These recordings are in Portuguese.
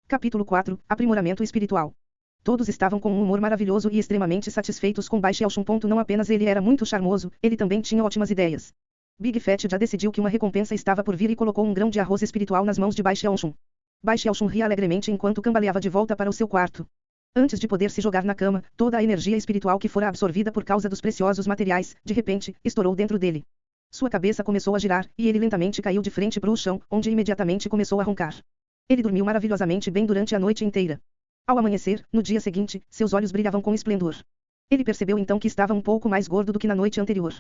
Capítulo 4 Aprimoramento espiritual. Todos estavam com um humor maravilhoso e extremamente satisfeitos com Bai Xiaoxun. Não apenas ele era muito charmoso, ele também tinha ótimas ideias. Big Fat já decidiu que uma recompensa estava por vir e colocou um grão de arroz espiritual nas mãos de Bai Xiaoxun. Bai Xiaoxun ria alegremente enquanto cambaleava de volta para o seu quarto. Antes de poder se jogar na cama, toda a energia espiritual que fora absorvida por causa dos preciosos materiais, de repente, estourou dentro dele. Sua cabeça começou a girar, e ele lentamente caiu de frente para o chão, onde imediatamente começou a roncar. Ele dormiu maravilhosamente bem durante a noite inteira. Ao amanhecer, no dia seguinte, seus olhos brilhavam com esplendor. Ele percebeu então que estava um pouco mais gordo do que na noite anterior.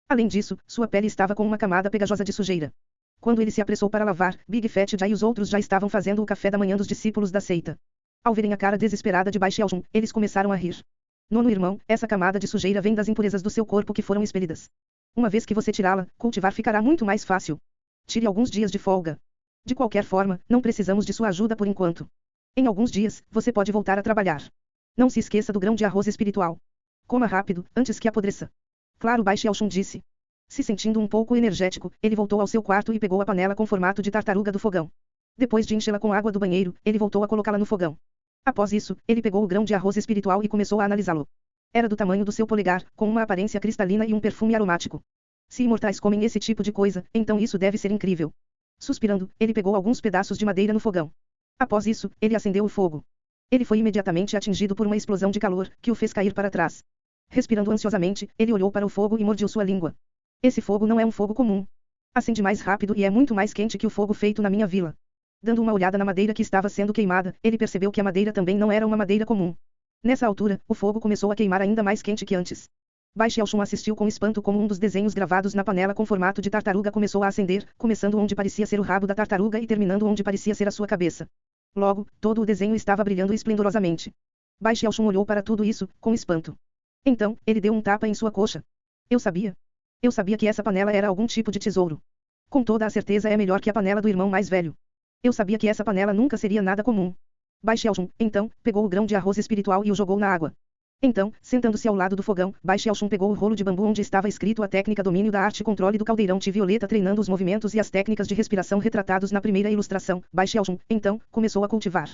Além disso, sua pele estava com uma camada pegajosa de sujeira. Quando ele se apressou para lavar, Big Fat Já e os outros já estavam fazendo o café da manhã dos discípulos da seita. Ao verem a cara desesperada de Bai Xiaoxun, eles começaram a rir. Nono irmão, essa camada de sujeira vem das impurezas do seu corpo que foram expelidas. Uma vez que você tirá-la, cultivar ficará muito mais fácil. Tire alguns dias de folga. De qualquer forma, não precisamos de sua ajuda por enquanto. Em alguns dias, você pode voltar a trabalhar. Não se esqueça do grão de arroz espiritual. Coma rápido, antes que apodreça. Claro, Bai Xiaoxun disse. Se sentindo um pouco energético, ele voltou ao seu quarto e pegou a panela com formato de tartaruga do fogão. Depois de enchê-la com água do banheiro, ele voltou a colocá-la no fogão. Após isso, ele pegou o grão de arroz espiritual e começou a analisá-lo. Era do tamanho do seu polegar, com uma aparência cristalina e um perfume aromático. Se imortais comem esse tipo de coisa, então isso deve ser incrível. Suspirando, ele pegou alguns pedaços de madeira no fogão. Após isso, ele acendeu o fogo. Ele foi imediatamente atingido por uma explosão de calor, que o fez cair para trás. Respirando ansiosamente, ele olhou para o fogo e mordiu sua língua. Esse fogo não é um fogo comum. Acende mais rápido e é muito mais quente que o fogo feito na minha vila. Dando uma olhada na madeira que estava sendo queimada, ele percebeu que a madeira também não era uma madeira comum. Nessa altura, o fogo começou a queimar ainda mais quente que antes. Bai Xiaoxun assistiu com espanto como um dos desenhos gravados na panela com formato de tartaruga começou a acender, começando onde parecia ser o rabo da tartaruga e terminando onde parecia ser a sua cabeça. Logo, todo o desenho estava brilhando esplendorosamente. Bai Xiaoxun olhou para tudo isso, com espanto. Então, ele deu um tapa em sua coxa. Eu sabia. Eu sabia que essa panela era algum tipo de tesouro. Com toda a certeza é melhor que a panela do irmão mais velho. Eu sabia que essa panela nunca seria nada comum. Bai Xiaoxun, então, pegou o grão de arroz espiritual e o jogou na água. Então, sentando-se ao lado do fogão, Bai Xiaoxun pegou o rolo de bambu onde estava escrito a técnica domínio da arte controle do caldeirão de violeta treinando os movimentos e as técnicas de respiração retratados na primeira ilustração. Bai Xiaoxun, então, começou a cultivar.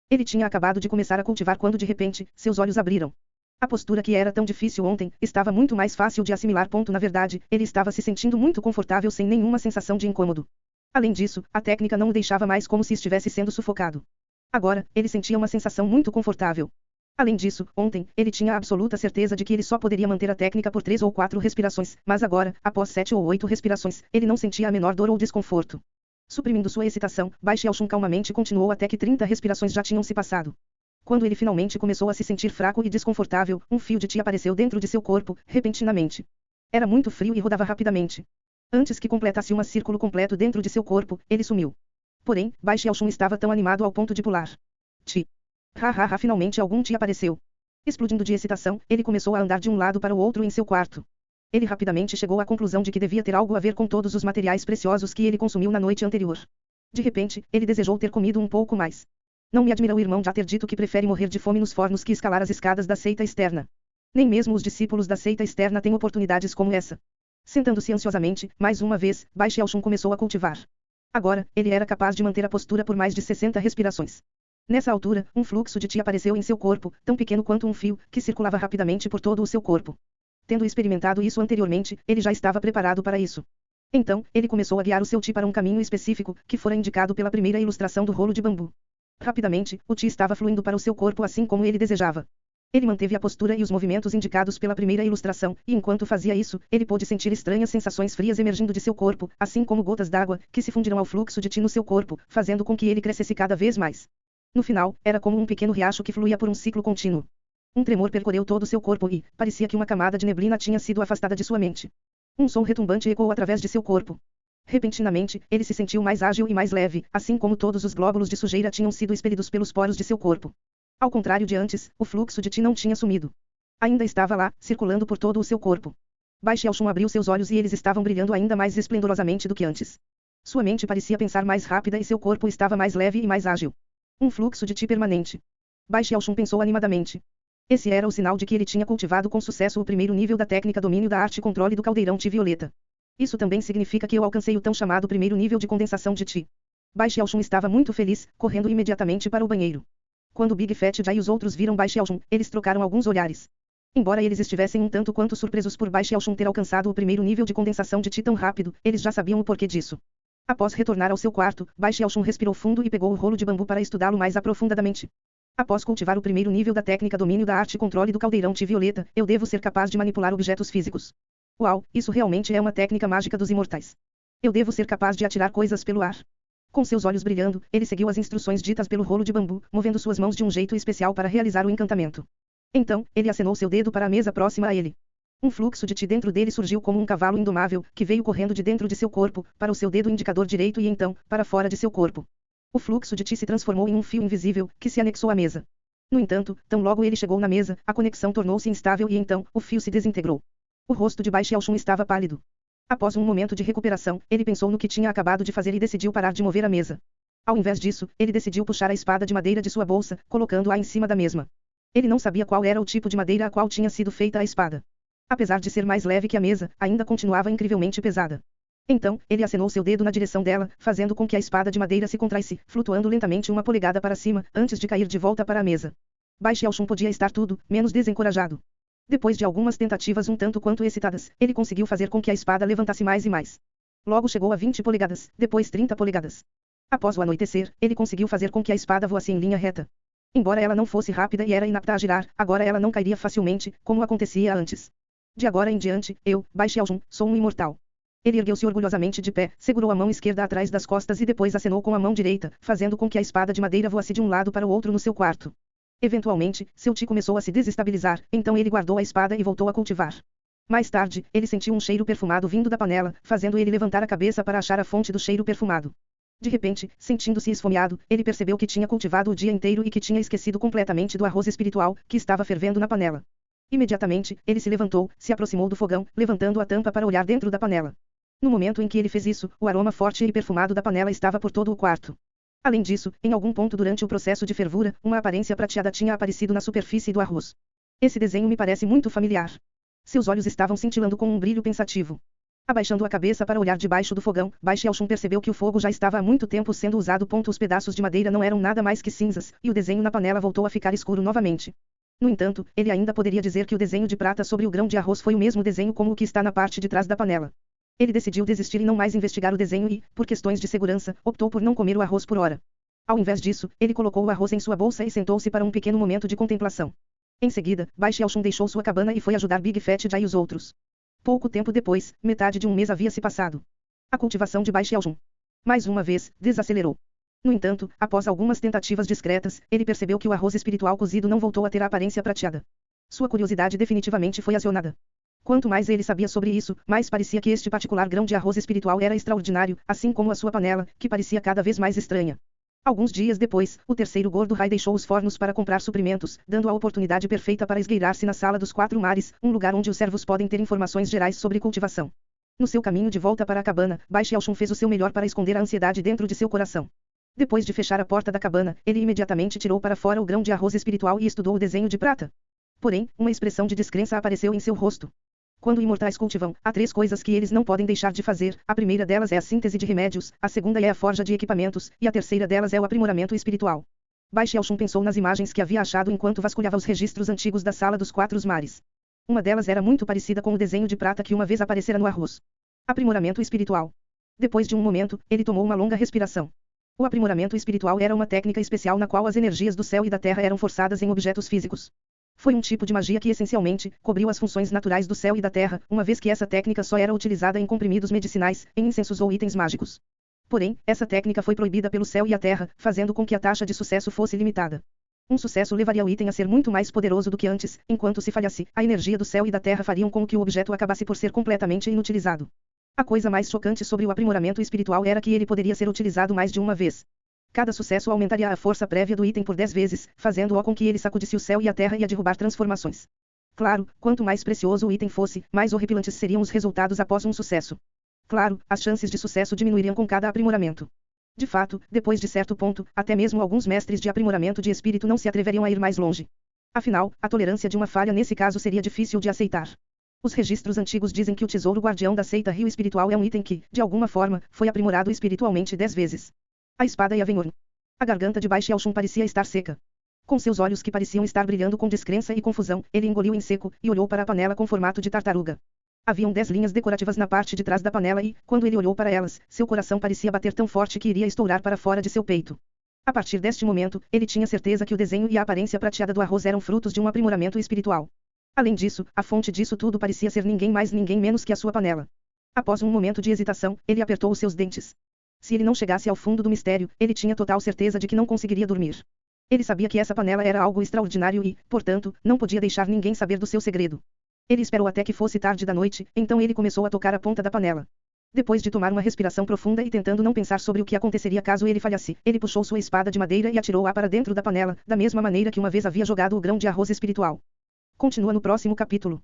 Ele tinha acabado de começar a cultivar quando de repente, seus olhos abriram. A postura que era tão difícil ontem, estava muito mais fácil de assimilar. Na verdade, ele estava se sentindo muito confortável sem nenhuma sensação de incômodo. Além disso, a técnica não o deixava mais como se estivesse sendo sufocado. Agora, ele sentia uma sensação muito confortável. Além disso, ontem, ele tinha a absoluta certeza de que ele só poderia manter a técnica por 3 ou 4 respirações, mas agora, após 7 ou 8 respirações, ele não sentia a menor dor ou desconforto. Suprimindo sua excitação, Bai Xiaoxun calmamente continuou até que 30 respirações já tinham se passado. Quando ele finalmente começou a se sentir fraco e desconfortável, um fio de Qi apareceu dentro de seu corpo, repentinamente. Era muito frio e rodava rapidamente. Antes que completasse um círculo completo dentro de seu corpo, ele sumiu. Porém, Bai Xiaoxun estava tão animado ao ponto de pular. Qi. Finalmente algum Qi apareceu. Explodindo de excitação, ele começou a andar de um lado para o outro em seu quarto. Ele rapidamente chegou à conclusão de que devia ter algo a ver com todos os materiais preciosos que ele consumiu na noite anterior. De repente, ele desejou ter comido um pouco mais. Não me admira o irmão já ter dito que prefere morrer de fome nos fornos que escalar as escadas da seita externa. Nem mesmo os discípulos da seita externa têm oportunidades como essa. Sentando-se ansiosamente, mais uma vez, Bai Xiaoxun começou a cultivar. Agora, ele era capaz de manter a postura por mais de 60 respirações. Nessa altura, um fluxo de Qi apareceu em seu corpo, tão pequeno quanto um fio, que circulava rapidamente por todo o seu corpo. Tendo experimentado isso anteriormente, ele já estava preparado para isso. Então, ele começou a guiar o seu Qi para um caminho específico, que fora indicado pela primeira ilustração do rolo de bambu. Rapidamente, o Qi estava fluindo para o seu corpo assim como ele desejava. Ele manteve a postura e os movimentos indicados pela primeira ilustração, e enquanto fazia isso, ele pôde sentir estranhas sensações frias emergindo de seu corpo, assim como gotas d'água, que se fundiram ao fluxo de Qi no seu corpo, fazendo com que ele crescesse cada vez mais. No final, era como um pequeno riacho que fluía por um ciclo contínuo. Um tremor percorreu todo seu corpo e, parecia que uma camada de neblina tinha sido afastada de sua mente. Um som retumbante ecoou através de seu corpo. Repentinamente, ele se sentiu mais ágil e mais leve, assim como todos os glóbulos de sujeira tinham sido expelidos pelos poros de seu corpo. Ao contrário de antes, o fluxo de Qi não tinha sumido. Ainda estava lá, circulando por todo o seu corpo. Bai Xiaoxun abriu seus olhos e eles estavam brilhando ainda mais esplendorosamente do que antes. Sua mente parecia pensar mais rápida e seu corpo estava mais leve e mais ágil. Um fluxo de Qi permanente. Bai Xiaoxun pensou animadamente. Esse era o sinal de que ele tinha cultivado com sucesso o primeiro nível da técnica domínio da arte controle do caldeirão Qi violeta. Isso também significa que eu alcancei o tão chamado primeiro nível de condensação de Qi. Bai Xiaoxun estava muito feliz, correndo imediatamente para o banheiro. Quando Big Fat Jai e os outros viram Bai Xiaoxun, eles trocaram alguns olhares. Embora eles estivessem um tanto quanto surpresos por Bai Xiaoxun ter alcançado o primeiro nível de condensação de Ti tão rápido, eles já sabiam o porquê disso. Após retornar ao seu quarto, Bai Xiaoxun respirou fundo e pegou o rolo de bambu para estudá-lo mais aprofundadamente. Após cultivar o primeiro nível da técnica domínio da arte e controle do caldeirão Ti violeta, eu devo ser capaz de manipular objetos físicos. Uau, isso realmente é uma técnica mágica dos imortais. Eu devo ser capaz de atirar coisas pelo ar. Com seus olhos brilhando, ele seguiu as instruções ditas pelo rolo de bambu, movendo suas mãos de um jeito especial para realizar o encantamento. Então, ele acenou seu dedo para a mesa próxima a ele. Um fluxo de Ti dentro dele surgiu como um cavalo indomável, que veio correndo de dentro de seu corpo, para o seu dedo indicador direito e então, para fora de seu corpo. O fluxo de Ti se transformou em um fio invisível, que se anexou à mesa. No entanto, tão logo ele chegou na mesa, a conexão tornou-se instável e então, o fio se desintegrou. O rosto de Bai Xiaoxun estava pálido. Após um momento de recuperação, ele pensou no que tinha acabado de fazer e decidiu parar de mover a mesa. Ao invés disso, ele decidiu puxar a espada de madeira de sua bolsa, colocando-a em cima da mesma. Ele não sabia qual era o tipo de madeira a qual tinha sido feita a espada. Apesar de ser mais leve que a mesa, ainda continuava incrivelmente pesada. Então, ele acenou seu dedo na direção dela, fazendo com que a espada de madeira se contraísse, flutuando lentamente 1 polegada para cima, antes de cair de volta para a mesa. Bai Xiaoxun podia estar tudo, menos desencorajado. Depois de algumas tentativas um tanto quanto excitadas, ele conseguiu fazer com que a espada levantasse mais e mais. Logo chegou a 20 polegadas, depois 30 polegadas. Após o anoitecer, ele conseguiu fazer com que a espada voasse em linha reta. Embora ela não fosse rápida e era inapta a girar, agora ela não cairia facilmente, como acontecia antes. De agora em diante, eu, Bai Xiaoxun, sou um imortal. Ele ergueu-se orgulhosamente de pé, segurou a mão esquerda atrás das costas e depois acenou com a mão direita, fazendo com que a espada de madeira voasse de um lado para o outro no seu quarto. Eventualmente, seu Ti começou a se desestabilizar, então ele guardou a espada e voltou a cultivar. Mais tarde, ele sentiu um cheiro perfumado vindo da panela, fazendo ele levantar a cabeça para achar a fonte do cheiro perfumado. De repente, sentindo-se esfomeado, ele percebeu que tinha cultivado o dia inteiro e que tinha esquecido completamente do arroz espiritual, que estava fervendo na panela. Imediatamente, ele se levantou, se aproximou do fogão, levantando a tampa para olhar dentro da panela. No momento em que ele fez isso, o aroma forte e perfumado da panela estava por todo o quarto. Além disso, em algum ponto durante o processo de fervura, uma aparência prateada tinha aparecido na superfície do arroz. Esse desenho me parece muito familiar. Seus olhos estavam cintilando com um brilho pensativo. Abaixando a cabeça para olhar debaixo do fogão, Bai Xiaoxun percebeu que o fogo já estava há muito tempo sendo usado. Os pedaços de madeira não eram nada mais que cinzas, e o desenho na panela voltou a ficar escuro novamente. No entanto, ele ainda poderia dizer que o desenho de prata sobre o grão de arroz foi o mesmo desenho como o que está na parte de trás da panela. Ele decidiu desistir e não mais investigar o desenho e, por questões de segurança, optou por não comer o arroz por hora. Ao invés disso, ele colocou o arroz em sua bolsa e sentou-se para um pequeno momento de contemplação. Em seguida, Bai Xiaoxun deixou sua cabana e foi ajudar Big Fat Jai e os outros. Pouco tempo depois, metade de um mês havia se passado. A cultivação de Bai Xiaoxun, mais uma vez, desacelerou. No entanto, após algumas tentativas discretas, ele percebeu que o arroz espiritual cozido não voltou a ter a aparência prateada. Sua curiosidade definitivamente foi acionada. Quanto mais ele sabia sobre isso, mais parecia que este particular grão de arroz espiritual era extraordinário, assim como a sua panela, que parecia cada vez mais estranha. Alguns dias depois, o terceiro gordo Rai deixou os fornos para comprar suprimentos, dando a oportunidade perfeita para esgueirar-se na Sala dos Quatro Mares, um lugar onde os servos podem ter informações gerais sobre cultivação. No seu caminho de volta para a cabana, Bai Xiaoxun fez o seu melhor para esconder a ansiedade dentro de seu coração. Depois de fechar a porta da cabana, ele imediatamente tirou para fora o grão de arroz espiritual e estudou o desenho de prata. Porém, uma expressão de descrença apareceu em seu rosto. Quando imortais cultivam, há 3 coisas que eles não podem deixar de fazer. A primeira delas é a síntese de remédios, a segunda é a forja de equipamentos, e a terceira delas é o aprimoramento espiritual. Bai Xiaoxun pensou nas imagens que havia achado enquanto vasculhava os registros antigos da Sala dos Quatro Mares. Uma delas era muito parecida com o desenho de prata que uma vez aparecera no arroz. Aprimoramento espiritual. Depois de um momento, ele tomou uma longa respiração. O aprimoramento espiritual era uma técnica especial na qual as energias do céu e da terra eram forçadas em objetos físicos. Foi um tipo de magia que essencialmente cobriu as funções naturais do céu e da terra, uma vez que essa técnica só era utilizada em comprimidos medicinais, em incensos ou itens mágicos. Porém, essa técnica foi proibida pelo céu e a terra, fazendo com que a taxa de sucesso fosse limitada. Um sucesso levaria o item a ser muito mais poderoso do que antes, enquanto se falhasse, a energia do céu e da terra fariam com que o objeto acabasse por ser completamente inutilizado. A coisa mais chocante sobre o aprimoramento espiritual era que ele poderia ser utilizado mais de uma vez. Cada sucesso aumentaria a força prévia do item por 10 vezes, fazendo-o com que ele sacudisse o céu e a terra e a derrubar transformações. Claro, quanto mais precioso o item fosse, mais horripilantes seriam os resultados após um sucesso. Claro, as chances de sucesso diminuiriam com cada aprimoramento. De fato, depois de certo ponto, até mesmo alguns mestres de aprimoramento de espírito não se atreveriam a ir mais longe. Afinal, a tolerância de uma falha nesse caso seria difícil de aceitar. Os registros antigos dizem que o tesouro guardião da seita Rio Espiritual é um item que, de alguma forma, foi aprimorado espiritualmente 10 vezes. A espada e a Venhorn. A garganta de Bai Xiaoxun parecia estar seca. Com seus olhos que pareciam estar brilhando com descrença e confusão, ele engoliu em seco, e olhou para a panela com formato de tartaruga. Haviam 10 linhas decorativas na parte de trás da panela e, quando ele olhou para elas, seu coração parecia bater tão forte que iria estourar para fora de seu peito. A partir deste momento, ele tinha certeza que o desenho e a aparência prateada do arroz eram frutos de um aprimoramento espiritual. Além disso, a fonte disso tudo parecia ser ninguém mais ninguém menos que a sua panela. Após um momento de hesitação, ele apertou os seus dentes. Se ele não chegasse ao fundo do mistério, ele tinha total certeza de que não conseguiria dormir. Ele sabia que essa panela era algo extraordinário e, portanto, não podia deixar ninguém saber do seu segredo. Ele esperou até que fosse tarde da noite, então ele começou a tocar a ponta da panela. Depois de tomar uma respiração profunda e tentando não pensar sobre o que aconteceria caso ele falhasse, ele puxou sua espada de madeira e atirou-a para dentro da panela, da mesma maneira que uma vez havia jogado o grão de arroz espiritual. Continua no próximo capítulo.